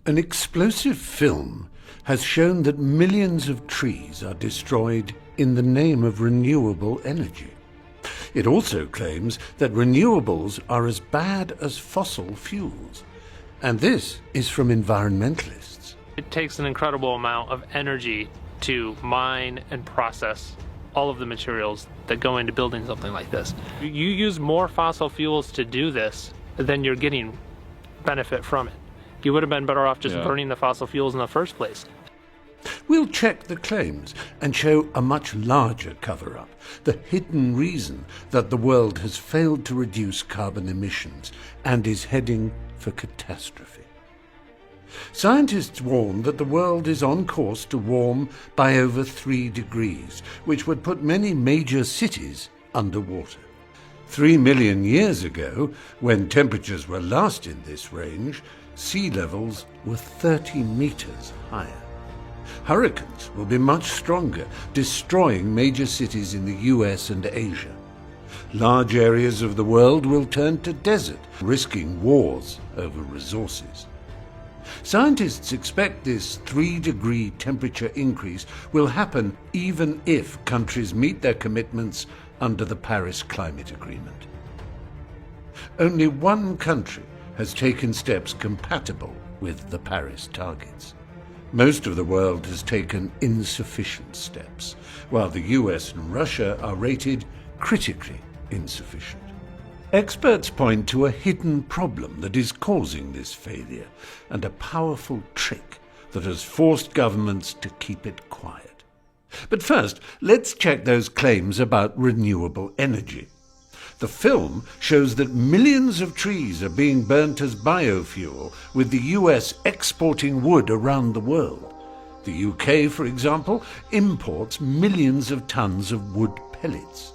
An explosive film has shown that millions of trees are destroyed in the name of renewable energy. It also claims that renewables are as bad as fossil fuels. And this is from environmentalists. It takes an incredible amount of energy to mine and process all of the materials that go into building something like this. You use more fossil fuels to do this than you're getting benefit from it. You would have been better off just burning the fossil fuels in the first place. We'll check the claims and show a much larger cover-up, the hidden reason that the world has failed to reduce carbon emissions and is heading for catastrophe. Scientists warn that the world is on course to warm by over 3 degrees, which would put many major cities underwater. 3 million years ago, when temperatures were last in this range, sea levels were 30 meters higher. Hurricanes will be much stronger, destroying major cities in the US and Asia. Large areas of the world will turn to desert, risking wars over resources. Scientists expect this 3-degree temperature increase will happen even if countries meet their commitments under the Paris Climate Agreement. Only one country has taken steps compatible with the Paris targets. Most of the world has taken insufficient steps, while the US and Russia are rated critically insufficient. Experts point to a hidden problem that is causing this failure and a powerful trick that has forced governments to keep it quiet. But first, let's check those claims about renewable energy. The film shows that millions of trees are being burnt as biofuel, with the US exporting wood around the world. The UK, for example, imports millions of tons of wood pellets.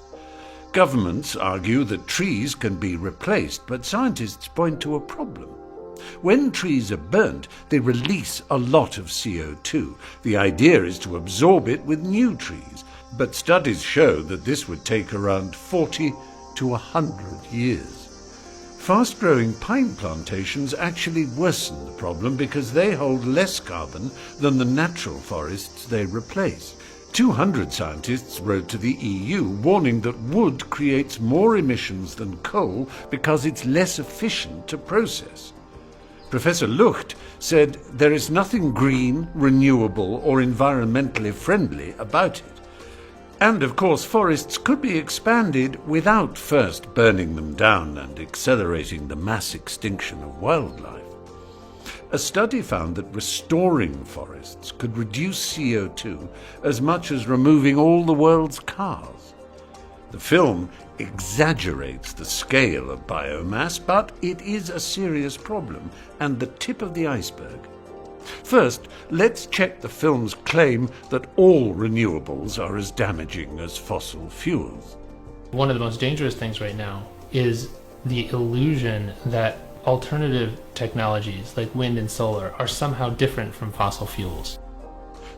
Governments argue that trees can be replaced, but scientists point to a problem. When trees are burnt, they release a lot of CO2. The idea is to absorb it with new trees, but studies show that this would take around 40 to 100 years. Fast-growing pine plantations actually worsen the problem because they hold less carbon than the natural forests they replace. 200 scientists wrote to the EU warning that wood creates more emissions than coal because it's less efficient to process. Professor Lucht said there is nothing green, renewable or environmentally friendly about it. And of course forests could be expanded without first burning them down and accelerating the mass extinction of wildlife. A study found that restoring forests could reduce CO2 as much as removing all the world's cars. The film exaggerates the scale of biomass, but it is a serious problem and the tip of the iceberg. First, let's check the film's claim that all renewables are as damaging as fossil fuels. One of the most dangerous things right now is the illusion that alternative technologies like wind and solar are somehow different from fossil fuels.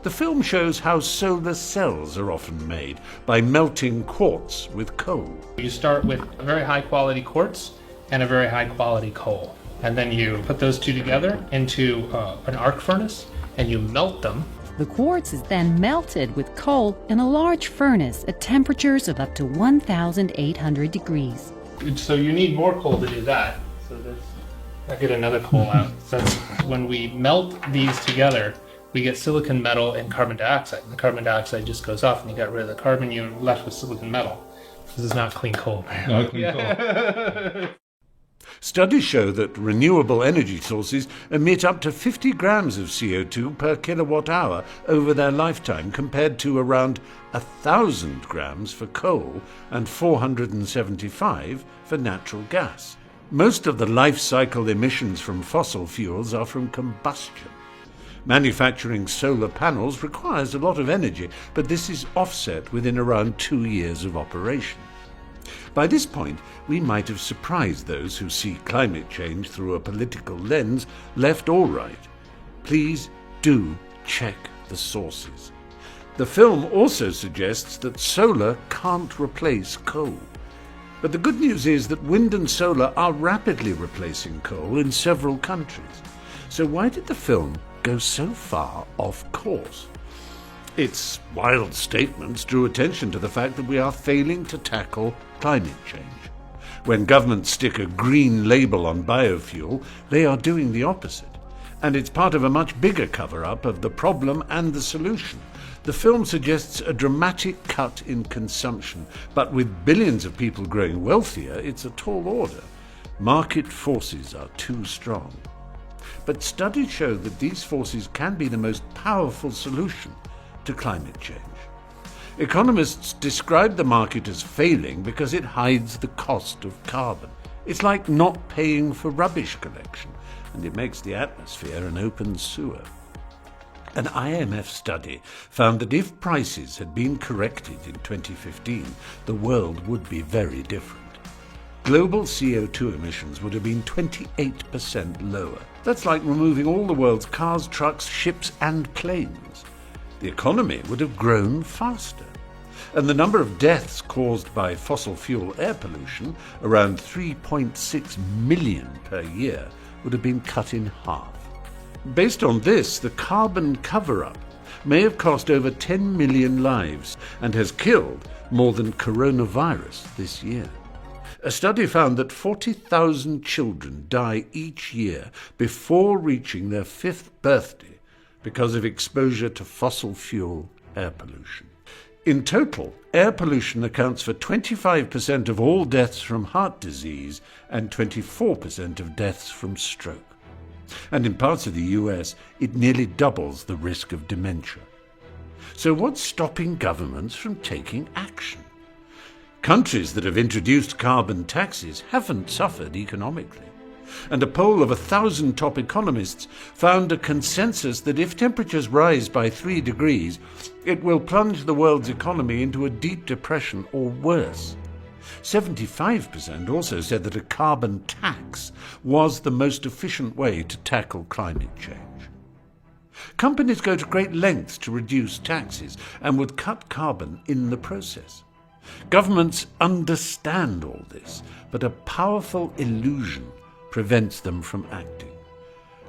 The film shows how solar cells are often made by melting quartz with coal. You start with a very high quality quartz and a very high quality coal. And then you put those two together into an arc furnace and you melt them. The quartz is then melted with coal in a large furnace at temperatures of up to 1,800 degrees. So you need more coal to do that. So I get another coal out. That's when we melt these together, we get silicon metal and carbon dioxide. And the carbon dioxide just goes off and you got rid of the carbon, you're left with silicon metal. This is not clean coal. Not clean coal. Studies show that renewable energy sources emit up to 50 grams of CO2 per kilowatt hour over their lifetime, compared to around 1,000 grams for coal and 475 for natural gas. Most of the life cycle emissions from fossil fuels are from combustion. Manufacturing solar panels requires a lot of energy, but this is offset within around 2 years of operation. By this point, we might have surprised those who see climate change through a political lens, left or right. Please do check the sources. The film also suggests that solar can't replace coal. But the good news is that wind and solar are rapidly replacing coal in several countries. So why did the film go so far off course? Its wild statements drew attention to the fact that we are failing to tackle climate change. When governments stick a green label on biofuel, they are doing the opposite. And it's part of a much bigger cover-up of the problem and the solution. The film suggests a dramatic cut in consumption, but with billions of people growing wealthier, it's a tall order. Market forces are too strong. But studies show that these forces can be the most powerful solution to climate change. Economists describe the market as failing because it hides the cost of carbon. It's like not paying for rubbish collection, and it makes the atmosphere an open sewer. An IMF study found that if prices had been corrected in 2015, the world would be very different. Global CO2 emissions would have been 28% lower. That's like removing all the world's cars, trucks, ships, and planes. The economy would have grown faster. And the number of deaths caused by fossil fuel air pollution, around 3.6 million per year, would have been cut in half. Based on this, the carbon cover-up may have cost over 10 million lives and has killed more than coronavirus this year. A study found that 40,000 children die each year before reaching their 5th birthday because of exposure to fossil fuel air pollution. In total, air pollution accounts for 25% of all deaths from heart disease and 24% of deaths from stroke. And in parts of the US, it nearly doubles the risk of dementia. So what's stopping governments from taking action? Countries that have introduced carbon taxes haven't suffered economically. And a poll of 1,000 top economists found a consensus that if temperatures rise by 3 degrees, it will plunge the world's economy into a deep depression or worse. 75% also said that a carbon tax was the most efficient way to tackle climate change. Companies go to great lengths to reduce taxes and would cut carbon in the process. Governments understand all this, but a powerful illusion prevents them from acting.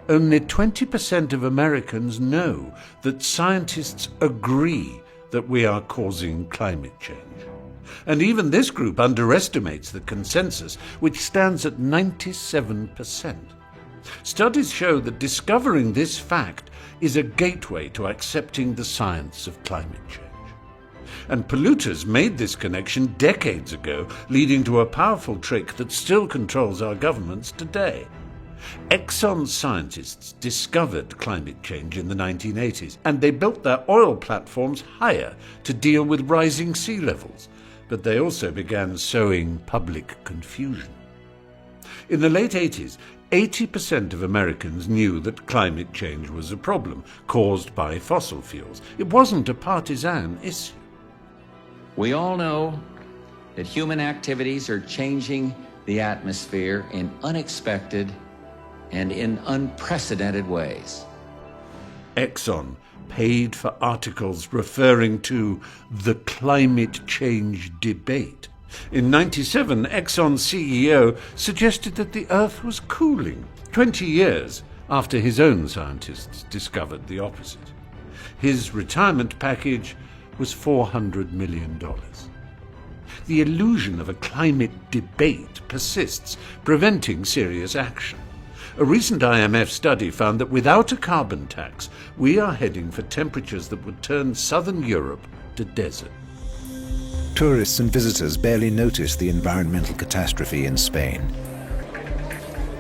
Only 20% of Americans know that scientists agree that we are causing climate change. And even this group underestimates the consensus, which stands at 97%. Studies show that discovering this fact is a gateway to accepting the science of climate change. And polluters made this connection decades ago, leading to a powerful trick that still controls our governments today. Exxon scientists discovered climate change in the 1980s, and they built their oil platforms higher to deal with rising sea levels. But they also began sowing public confusion. In the late 80s, 80% of Americans knew that climate change was a problem caused by fossil fuels. It wasn't a partisan issue. We all know that human activities are changing the atmosphere in unexpected and in unprecedented ways. Exxon paid for articles referring to the climate change debate. In 1997, Exxon's CEO suggested that the Earth was cooling, 20 years after his own scientists discovered the opposite. His retirement package was $400 million. The illusion of a climate debate persists, preventing serious action. A recent IMF study found that without a carbon tax, we are heading for temperatures that would turn southern Europe to desert. Tourists and visitors barely notice the environmental catastrophe in Spain.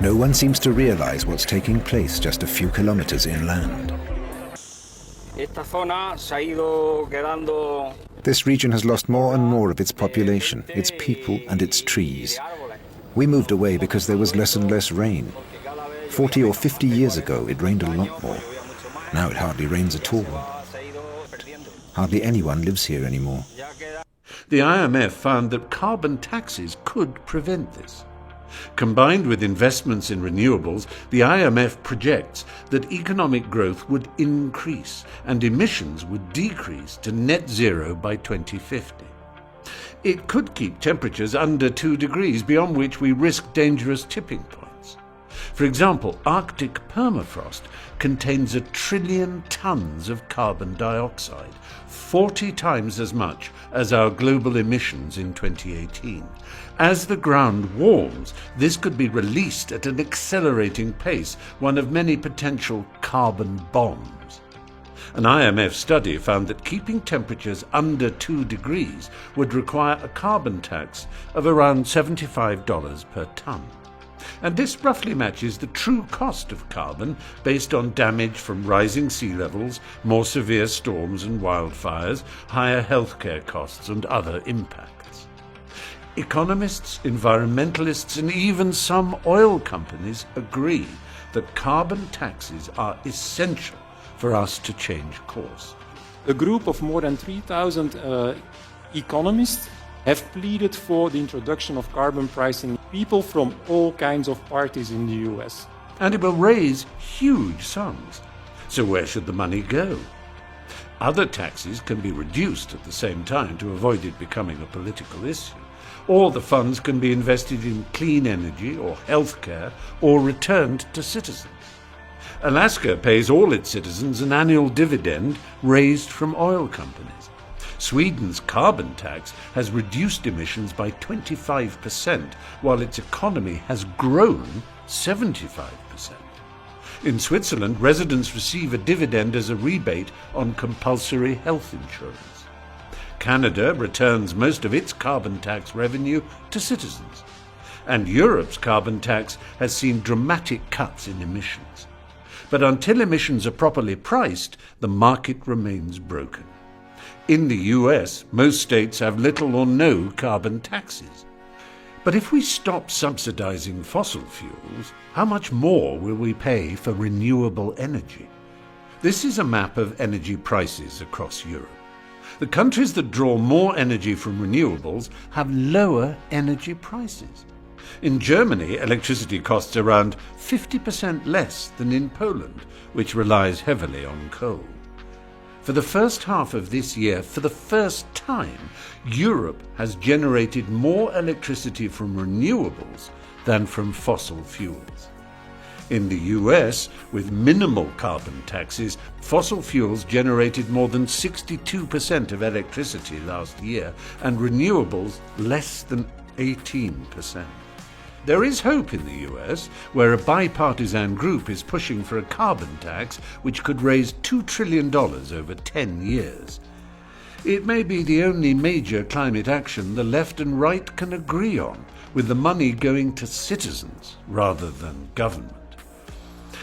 No one seems to realize what's taking place just a few kilometers inland. This region has lost more and more of its population, its people and its trees. We moved away because there was less and less rain. 40 or 50 years ago, it rained a lot more. Now it hardly rains at all. Hardly anyone lives here anymore. The IMF found that carbon taxes could prevent this. Combined with investments in renewables, the IMF projects that economic growth would increase and emissions would decrease to net zero by 2050. It could keep temperatures under 2 degrees, beyond which we risk dangerous tipping points. For example, Arctic permafrost contains 1 trillion tons of carbon dioxide, 40 times as much as our global emissions in 2018. As the ground warms, this could be released at an accelerating pace, one of many potential carbon bombs. An IMF study found that keeping temperatures under 2 degrees would require a carbon tax of around $75 per tonne. And this roughly matches the true cost of carbon based on damage from rising sea levels, more severe storms and wildfires, higher healthcare costs and other impacts. Economists, environmentalists and even some oil companies agree that carbon taxes are essential for us to change course. A group of more than 3,000 economists have pleaded for the introduction of carbon pricing. People from all kinds of parties in the US. And it will raise huge sums. So where should the money go? Other taxes can be reduced at the same time to avoid it becoming a political issue. Or the funds can be invested in clean energy or healthcare or returned to citizens. Alaska pays all its citizens an annual dividend raised from oil companies. Sweden's carbon tax has reduced emissions by 25%, while its economy has grown 75%. In Switzerland, residents receive a dividend as a rebate on compulsory health insurance. Canada returns most of its carbon tax revenue to citizens. And Europe's carbon tax has seen dramatic cuts in emissions. But until emissions are properly priced, the market remains broken. In the US, most states have little or no carbon taxes. But if we stop subsidizing fossil fuels, how much more will we pay for renewable energy? This is a map of energy prices across Europe. The countries that draw more energy from renewables have lower energy prices. In Germany, electricity costs around 50% less than in Poland, which relies heavily on coal. For the first half of this year, for the first time, Europe has generated more electricity from renewables than from fossil fuels. In the US, with minimal carbon taxes, fossil fuels generated more than 62% of electricity last year, and renewables less than 18%. There is hope in the US, where a bipartisan group is pushing for a carbon tax which could raise $2 trillion over 10 years. It may be the only major climate action the left and right can agree on, with the money going to citizens rather than government.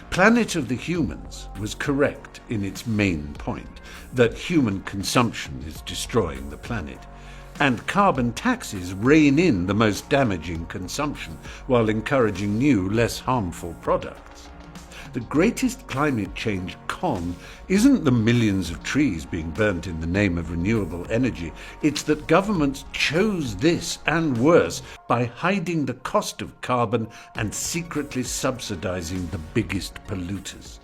Planet of the Humans was correct in its main point, that human consumption is destroying the planet. And carbon taxes rein in the most damaging consumption while encouraging new, less harmful products. The greatest climate change con isn't the millions of trees being burnt in the name of renewable energy. It's that governments chose this and worse by hiding the cost of carbon and secretly subsidizing the biggest polluters.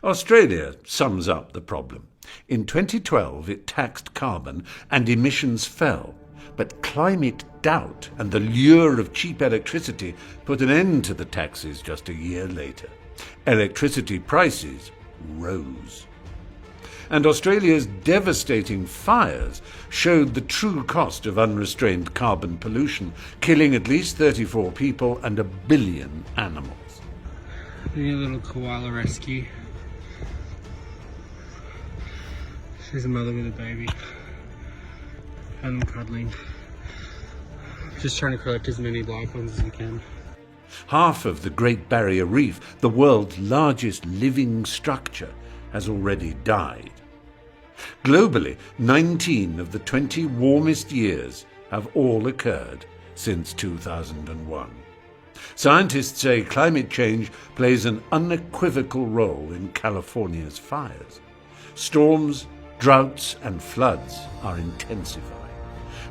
Australia sums up the problem. In 2012, it taxed carbon and emissions fell, but climate doubt and the lure of cheap electricity put an end to the taxes just a year later. Electricity prices rose. And Australia's devastating fires showed the true cost of unrestrained carbon pollution, killing at least 34 people and 1 billion animals. Doing a little koala rescue. She's a mother with a baby. And them cuddling. Just trying to collect as many black ones as we can. Half of the Great Barrier Reef, the world's largest living structure, has already died. Globally, 19 of the 20 warmest years have all occurred since 2001. Scientists say climate change plays an unequivocal role in California's fires. Storms, droughts and floods are intensifying.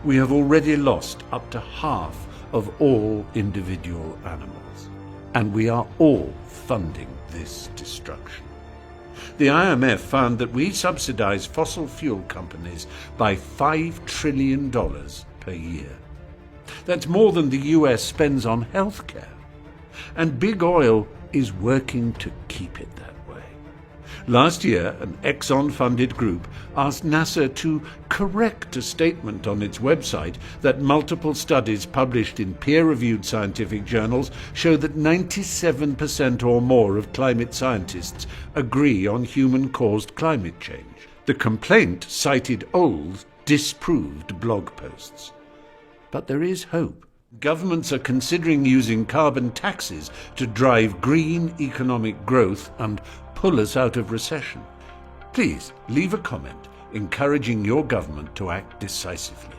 We have already lost up to half of all individual animals, and we are all funding this destruction. The IMF found that we subsidize fossil fuel companies by $5 trillion per year. That's more than the US spends on healthcare. and big oil is working to keep it that way. Last year, an Exxon-funded group asked NASA to correct a statement on its website that multiple studies published in peer-reviewed scientific journals show that 97% or more of climate scientists agree on human-caused climate change. The complaint cited old, disproved blog posts. But there is hope. Governments are considering using carbon taxes to drive green economic growth and pull us out of recession. Please leave a comment encouraging your government to act decisively.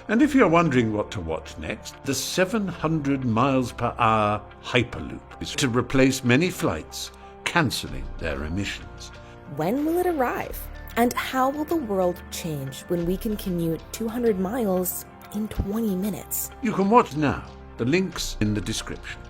And if you're wondering what to watch next, the 700 miles per hour Hyperloop is to replace many flights, cancelling their emissions. When will it arrive? And how will the world change when we can commute 200 miles in 20 minutes? You can watch now. The link's in the description.